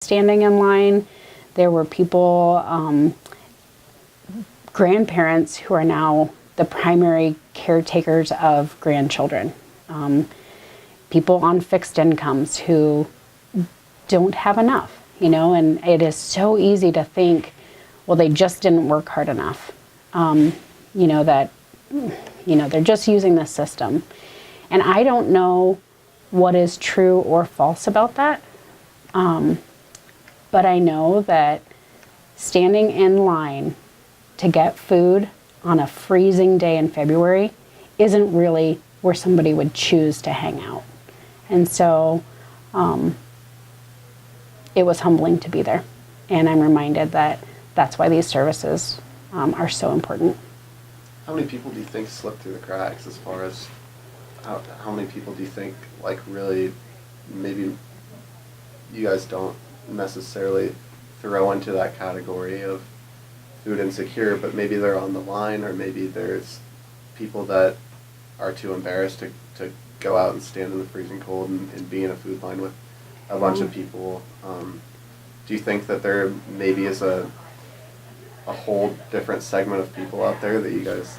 standing in line. There were people, grandparents who are now the primary caretakers of grandchildren. People on fixed incomes who don't have enough, and it is so easy to think, well, they just didn't work hard enough. That they're just using the system. And I don't know what is true or false about that. But I know that standing in line to get food on a freezing day in February isn't really where somebody would choose to hang out. And so it was humbling to be there. And I'm reminded that that's why these services are so important. How many people do you think slip through the cracks as far as how many people do you think, like, really, maybe you guys don't necessarily throw into that category of food insecure, but maybe they're on the line, or maybe there's people that are too embarrassed to go out and stand in the freezing cold and be in a food line with a bunch of people. Do you think that there maybe is a whole different segment of people out there that you guys,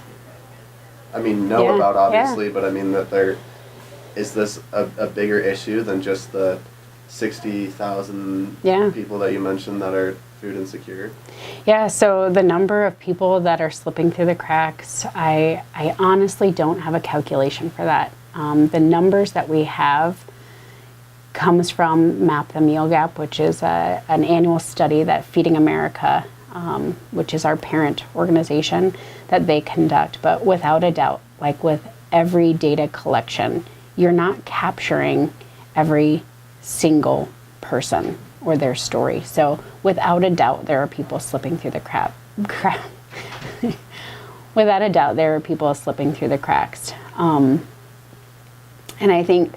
know about, obviously, but that there is this a bigger issue than just the 60,000 people that you mentioned that are food insecure? Yeah, so the number of people that are slipping through the cracks, I honestly don't have a calculation for that. The numbers that we have comes from Map the Meal Gap, which is an annual study that Feeding America, which is our parent organization, that they conduct. But without a doubt, like with every data collection, you're not capturing every single person or their story. So without a doubt, there are people slipping through the crap. Without a doubt, there are people slipping through the cracks. And I think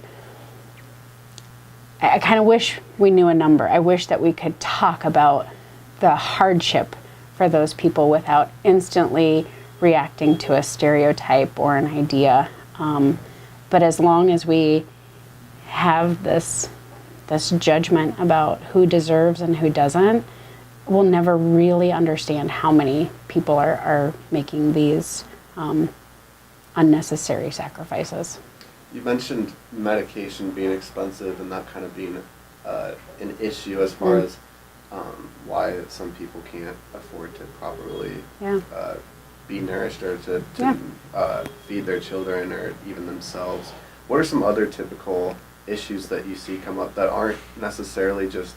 I kind of wish we knew a number. I wish that we could talk about the hardship for those people without instantly reacting to a stereotype or an idea. But as long as we have this judgment about who deserves and who doesn't, we'll never really understand how many people are making these unnecessary sacrifices. You mentioned medication being expensive and that kind of being an issue as far as why some people can't afford to properly be nourished or to feed their children or even themselves. What are some other typical issues that you see come up that aren't necessarily just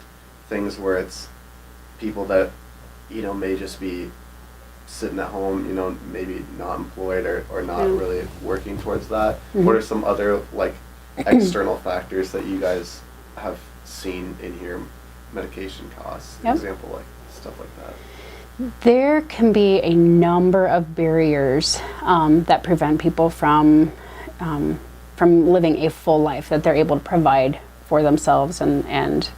things where it's people that may just be sitting at home, maybe not employed or not really working towards that? What are some other external factors that you guys have seen in here? Medication costs, example, stuff like that. There can be a number of barriers that prevent people from living a full life that they're able to provide for themselves and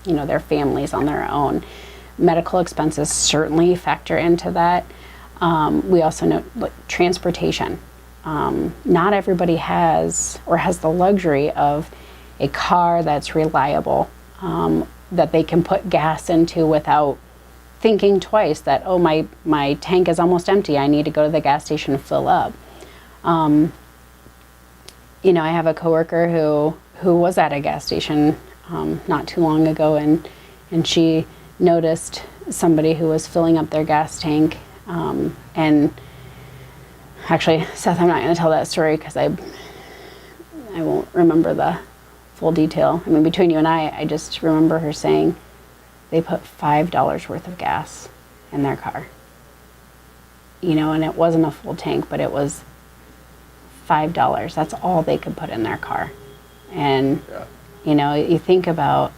their families on their own. Medical expenses certainly factor into that. We also know transportation. Not everybody has the luxury of a car that's reliable, that they can put gas into without thinking twice that, oh, my tank is almost empty, I need to go to the gas station to fill up. I have a coworker who was at a gas station not too long ago, and she noticed somebody who was filling up their gas tank. And actually, Seth, I'm not going to tell that story because I won't remember the full detail. Between you and I just remember her saying they put $5 worth of gas in their car. And it wasn't a full tank, but it was $5. That's all they could put in their car. And, you think about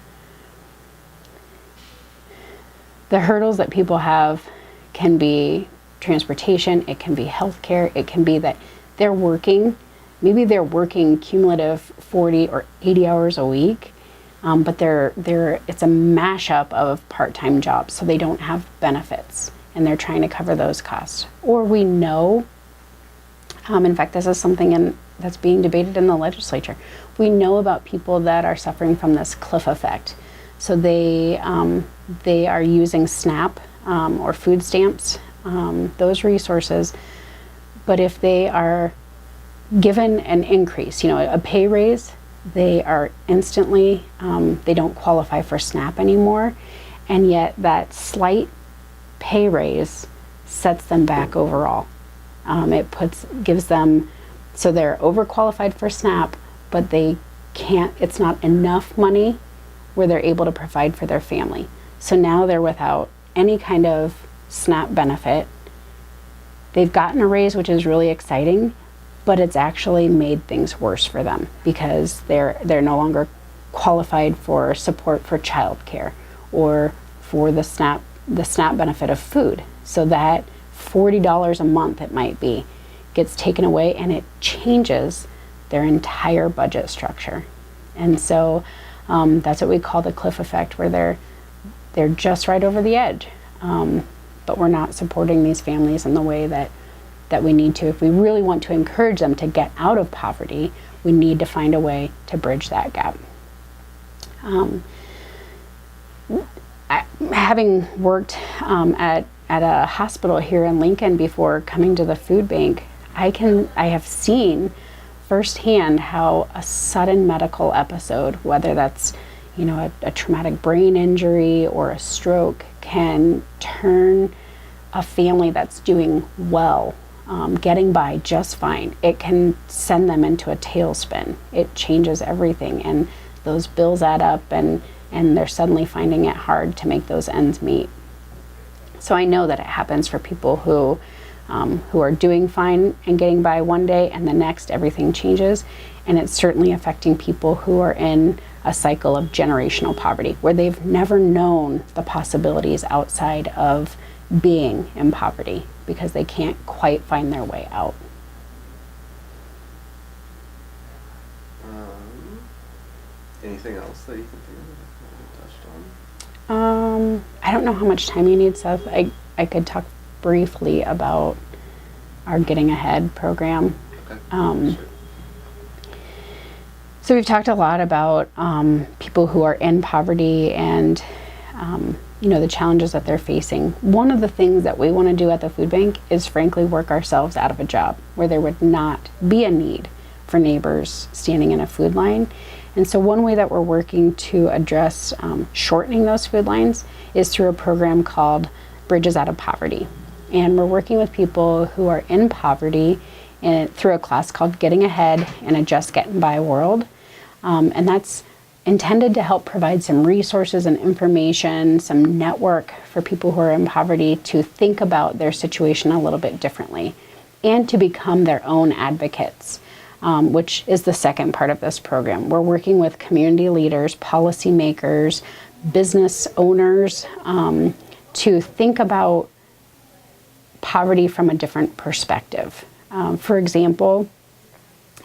the hurdles that people have. Can be transportation, it can be healthcare, it can be that they're working, maybe they're working cumulative 40 or 80 hours a week, but it's a mashup of part-time jobs, so they don't have benefits, and they're trying to cover those costs. Or we know, in fact, this is something that's being debated in the legislature. We know about people that are suffering from this cliff effect, So they are using SNAP or food stamps, those resources. But if they are given an increase, a pay raise, they are instantly, they don't qualify for SNAP anymore. And yet that slight pay raise sets them back overall. Gives them, so they're overqualified for SNAP, but it's not enough money where they're able to provide for their family. So now they're without any kind of SNAP benefit. They've gotten a raise, which is really exciting, but it's actually made things worse for them because they're no longer qualified for support for childcare or for the SNAP benefit of food. So that $40 a month, it might be, gets taken away, and it changes their entire budget structure. And so that's what we call the cliff effect, where they're just right over the edge. But we're not supporting these families in the way that we need to. If we really want to encourage them to get out of poverty, we need to find a way to bridge that gap. Having worked at a hospital here in Lincoln before coming to the food bank, I have seen firsthand how a sudden medical episode, whether that's a traumatic brain injury or a stroke, can turn a family that's doing well, getting by just fine. It can send them into a tailspin. It changes everything, and those bills add up, and they're suddenly finding it hard to make those ends meet. So I know that it happens for people who are doing fine and getting by one day, and the next everything changes. And it's certainly affecting people who are in a cycle of generational poverty, where they've never known the possibilities outside of being in poverty because they can't quite find their way out. Anything else that you can think of that we touched on? I don't know how much time you need, Seth. I could talk briefly about our Getting Ahead program. Okay. Sure. So we've talked a lot about people who are in poverty and the challenges that they're facing. One of the things that we want to do at the food bank is frankly work ourselves out of a job where there would not be a need for neighbors standing in a food line. And so one way that we're working to address shortening those food lines is through a program called Bridges Out of Poverty. And we're working with people who are in poverty through a class called Getting Ahead in a Just Getting By world. And that's intended to help provide some resources and information, some network for people who are in poverty to think about their situation a little bit differently and to become their own advocates, which is the second part of this program. We're working with community leaders, policymakers, business owners to think about poverty from a different perspective. For example,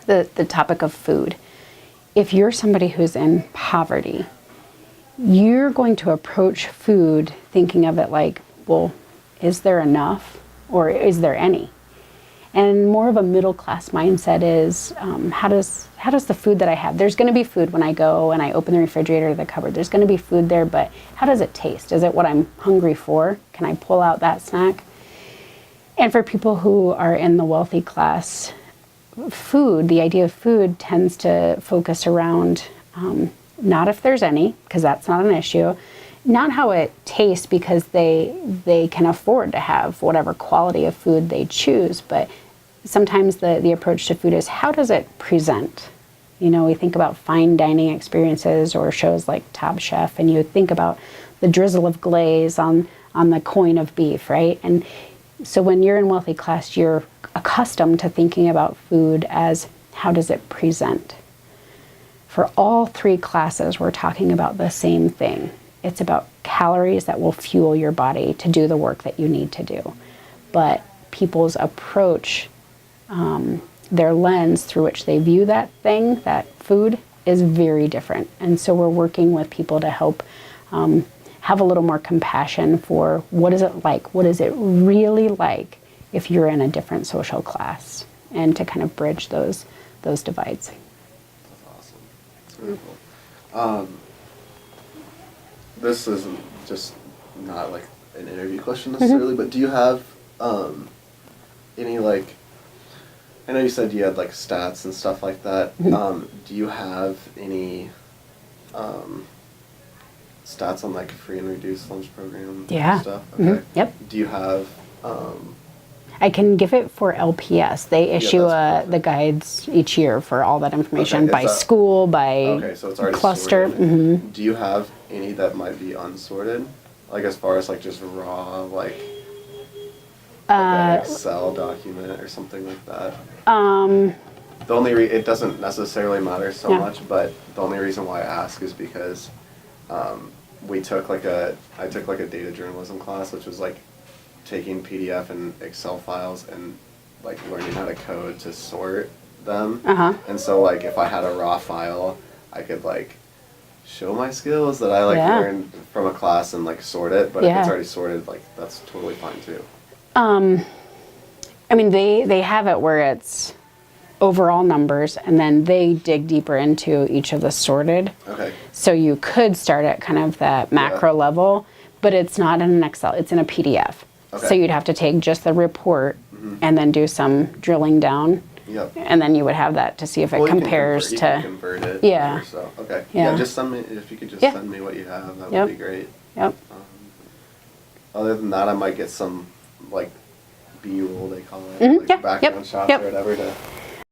the topic of food. If you're somebody who's in poverty, you're going to approach food thinking of it like, well, is there enough or is there any? And more of a middle class mindset is, how does the food that I have, there's going to be food when I go and I open the refrigerator or the cupboard, there's going to be food there, but how does it taste? Is it what I'm hungry for? Can I pull out that snack? And for people who are in the wealthy class, food, the idea of food tends to focus around not if there's any, because that's not an issue, not how it tastes because they can afford to have whatever quality of food they choose, but sometimes the approach to food is how does it present? We think about fine dining experiences or shows like Top Chef, and you think about the drizzle of glaze on the coin of beef, right? And so when you're in wealthy class, you're accustomed to thinking about food as how does it present? For all three classes, we're talking about the same thing. It's about calories that will fuel your body to do the work that you need to do. But people's approach, their lens through which they view that thing, that food, is very different. And so we're working with people to help have a little more compassion for what is it like? What is it really like if you're in a different social class? And to kind of bridge those divides. That's awesome. That's really cool. this isn't just not like an interview question necessarily, but do you have any like? I know you said you had like stats and stuff like that. Do you have any stats on like free and reduced lunch program Yeah. stuff? Mhm. Okay. Yep. Do you have I can give it for LPS. They issue that's the perfect. guides each year for all that information Okay, is by that- school, by okay, so it's already cluster. sorted. Hmm. Do you have any that might be unsorted? Like as far as like just raw like an Excel document or something like that? The only it doesn't necessarily matter so Yeah. much, but the only reason why I ask is because I took like a data journalism class, which was like taking PDF and Excel files and like learning how to code to sort them. Uh-huh. And so like if I had a raw file, I could like show my skills that I like Yeah. learned from a class and like sort it. But if Yeah. it's already sorted, like that's totally fine too. I mean, they have it where it's overall numbers, and then they dig deeper into each of the sorted. Okay. So you could start at kind of that macro level, but it's not in an Excel, it's in a PDF. So Okay. you'd have to take just the report and then do some drilling down. Yep. And then you would have that to see if it Well, you can compares you can to. convert it. Yeah. So okay. Yeah. Yeah. Just send me if you could just Yeah. send me what you have. That Yep. would be great. Yep. Other than that, I might get some like B-roll they call it, Mhm, like yeah, background yep, shots yep. or whatever to